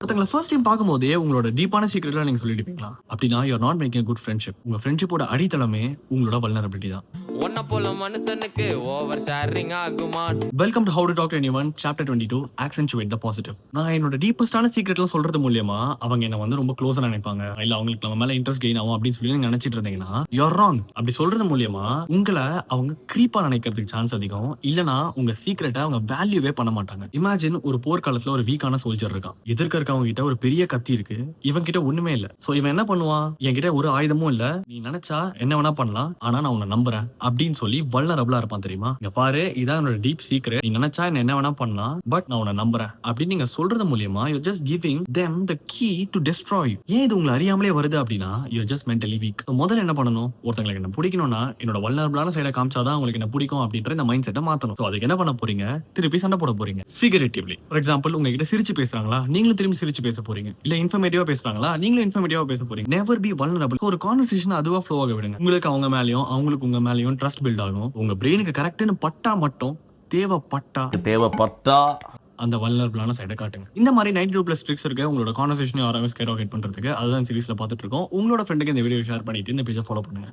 ஒருத்தங்கள first time பார்க்கும்போதே உங்களோட டீப்பான சீக்ரெட்லாம் நீங்க சொல்லிடுவீங்களா? அப்படின்னா you are not making a good friendship. உங்க ஃப்ரெண்ட்ஷிப்போட அடித்தளமே உங்களோட வல்னரபிலிட்டி தான். ஒன்ன போல மனுஷனுக்கு ஓவர் ஷேரிங் ஆகுமா? Welcome to how to talk to anyone chapter 22 accentuate the positive. நான் என்னோட டீப்பஸ்டான சீக்ரெட்லாம் சொல்றது மூலியமா அவங்க என்ன வந்து ரொம்ப க்ளோஸா நினைப்பாங்க. இல்ல அவங்களுக்கு நம்ம மேல இன்ட்ரெஸ்ட் கெயின் ஆகும் அப்படின்னு சொல்லி நீங்க நினைச்சிட்டு இருந்தீங்கன்னா யூ ஆர் ராங். அப்படி சொல்றது மூலியமா உங்கள அவங்க கிரீப்பா நினைக்கிறதுக்கு சான்ஸ் அதிகம். இல்லனா உங்க சீக்ரெட்டை அவங்க வேல்யூவே பண்ண மாட்டாங்க. இமேஜின் ஒரு போர்க்காலத்துல ஒரு வீக்கான சோல்ஜர் இருக்கான். எதிர்க்க இருக்கவங்க கிட்ட ஒரு பெரிய கத்தி இருக்கு. இவன் கிட்ட ஒண்ணுமே இல்ல. சோ இவன் என்ன பண்ணுவான்? என்கிட்ட ஒரு ஆயுதமும் இல்ல. நீ நினைச்சா என்ன வேணா பண்ணலாம். ஆனா நான் உன்னை நம்புறேன் அப்படின்னு சொல்லி வல்னரபிளா இருப்பான் தெரியுமா? இங்க பாரு, இதான் என்னோட டீப் சீக்ரெட். நீ நினைச்சா என்ன வேணா பண்ணலாம். பட் நான் உன்னை நம்புறேன் அப்படின்னு நீங்க சொல்றது மூலியமா you just giving them the key to destroy you. ஏன் இது உங்களை அறியாமலே வருது அப்படின்னா யூ ஜஸ்ட் mentally weak. முதல்ல என்ன பண்ணணும்? ஒருத்தங்களுக்கு என்ன பிடிக்கணும்னா என்னோட வல்னரபிளான சைடை காமிச்சாதான் உங்களுக்கு என்ன பிடிக்கும் அப்படின்ற இந்த மைண்ட் செட்டை மாத்தணும். அதுக்கு என்ன பண்ண போறீங்க? திருப்பி சண்டை போட போறீங்க. ஃபிகரேட்டிவ்லி. ஃபார் எக்ஸாம்பிள் உங்ககிட்ட சிரிச்சு பேசுறாங்களா? நீங்களும் திரும்பி சிரிச்சு பேச போறீங்க. இல்ல இன்ஃபர்மேட்டிவா பேசுறாங்களா? நீங்களும் இன்ஃபர்மேட்டிவா பேச போறீங்க. Never be vulnerable. ஒரு கான்வர்சேஷன் அதுவா ஃப்ளோ ஆக விடுங்க. உங்களுக்கு அவங்க மேலயும் அவங்களுக்கு உங்க மேலயும் ட்ரஸ்ட் பில்ட் ஆகும். உங்க பிரெயினுக்கு கரெக்ட்னு பட்டா மட்டும் தேவைப்பட்டா அந்த வல்னரபிளான சைடை காட்டுங்க. இந்த மாதிரி 92+ ட்ரிக்ஸ் இருக்கு உங்களோட கான்வர்சேஷனை யாராவது ஸ்கைராக்கெட் பண்றதுக்கு. அதுதான் சீரிஸ்ல பார்த்துட்டு இருக்கோம். உங்களோட ஃப்ரெண்டுக்கு இந்த வீடியோ ஷேர் பண்ணிட்டு இந்த பேஜை ஃபாலோ பண்ணுங்க.